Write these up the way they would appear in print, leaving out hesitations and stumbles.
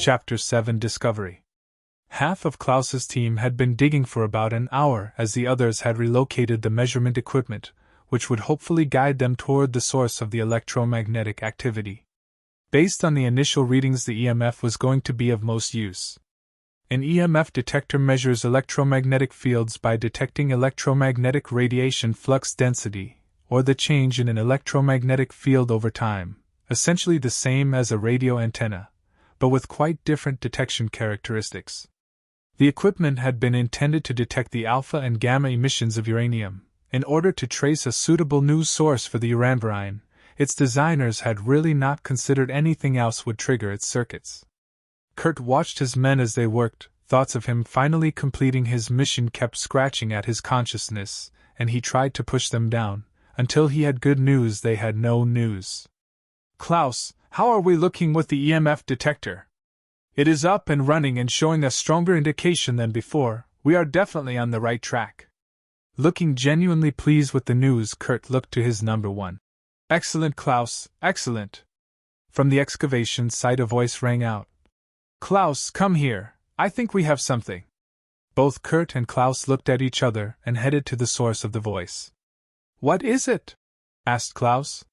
Chapter 7 Discovery. Half of Klaus's team had been digging for about an hour as the others had relocated the measurement equipment, which would hopefully guide them toward the source of the electromagnetic activity. Based on the initial readings, the EMF was going to be of most use. An EMF detector measures electromagnetic fields by detecting electromagnetic radiation flux density, or the change in an electromagnetic field over time, essentially the same as a radio antenna, but with quite different detection characteristics. The equipment had been intended to detect the alpha and gamma emissions of uranium. In order to trace a suitable news source for the Uranverein, its designers had really not considered anything else would trigger its circuits. Kurt watched his men as they worked. Thoughts of him finally completing his mission kept scratching at his consciousness, and he tried to push them down. Until he had good news, they had no news. "Klaus, how are we looking with the EMF detector?" "It is up and running and showing a stronger indication than before. We are definitely on the right track." Looking genuinely pleased with the news, Kurt looked to his number one. "Excellent, Klaus, excellent." From the excavation site a voice rang out. "Klaus, come here, I think we have something." Both Kurt and Klaus looked at each other and headed to the source of the voice. "What is it?" asked Klaus.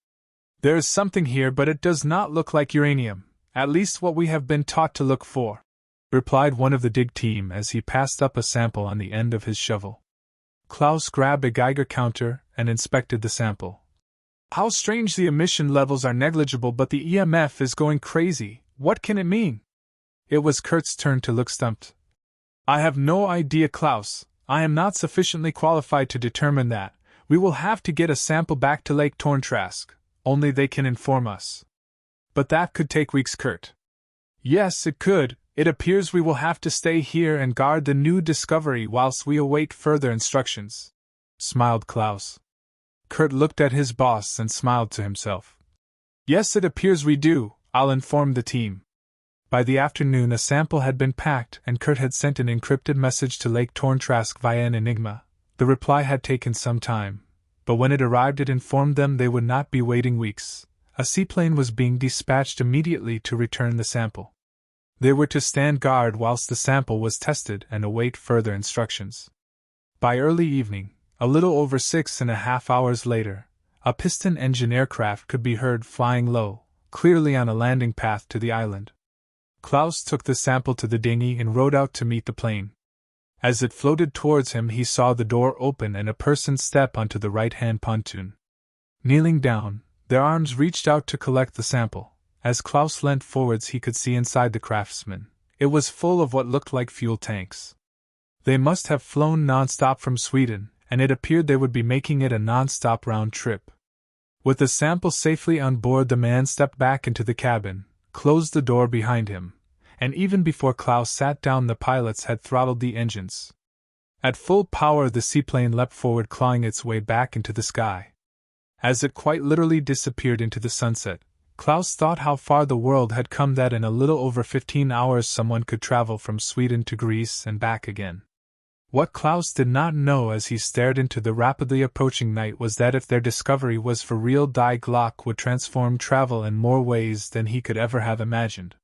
"There is something here, but it does not look like uranium, at least what we have been taught to look for," replied one of the dig team as he passed up a sample on the end of his shovel. Klaus grabbed a Geiger counter and inspected the sample. "How strange, the emission levels are negligible but the EMF is going crazy. What can it mean?" It was Kurt's turn to look stumped. "I have no idea, Klaus. I am not sufficiently qualified to determine that. We will have to get a sample back to Lake Torntrask. Only they can inform us." "But that could take weeks, Kurt." "Yes, it could. It appears we will have to stay here and guard the new discovery whilst we await further instructions," smiled Klaus. Kurt looked at his boss and smiled to himself. "Yes, it appears we do. I'll inform the team." By the afternoon a sample had been packed and Kurt had sent an encrypted message to Lake Torntrask via an Enigma. The reply had taken some time, but when it arrived it informed them they would not be waiting weeks. A seaplane was being dispatched immediately to return the sample. They were to stand guard whilst the sample was tested and await further instructions. By early evening, a little over 6.5 hours later, a piston-engine aircraft could be heard flying low, clearly on a landing path to the island. Klaus took the sample to the dinghy and rowed out to meet the plane. As it floated towards him, he saw the door open and a person step onto the right-hand pontoon. Kneeling down, their arms reached out to collect the sample. As Klaus leant forwards, he could see inside the craftsman. It was full of what looked like fuel tanks. They must have flown non-stop from Sweden, and it appeared they would be making it a non-stop round trip. With the sample safely on board, the man stepped back into the cabin, closed the door behind him, and even before Klaus sat down, the pilots had throttled the engines. At full power, the seaplane leapt forward, clawing its way back into the sky. As it quite literally disappeared into the sunset, Klaus thought how far the world had come, that in a little over 15 hours someone could travel from Sweden to Greece and back again. What Klaus did not know as he stared into the rapidly approaching night was that if their discovery was for real, Die Glock would transform travel in more ways than he could ever have imagined.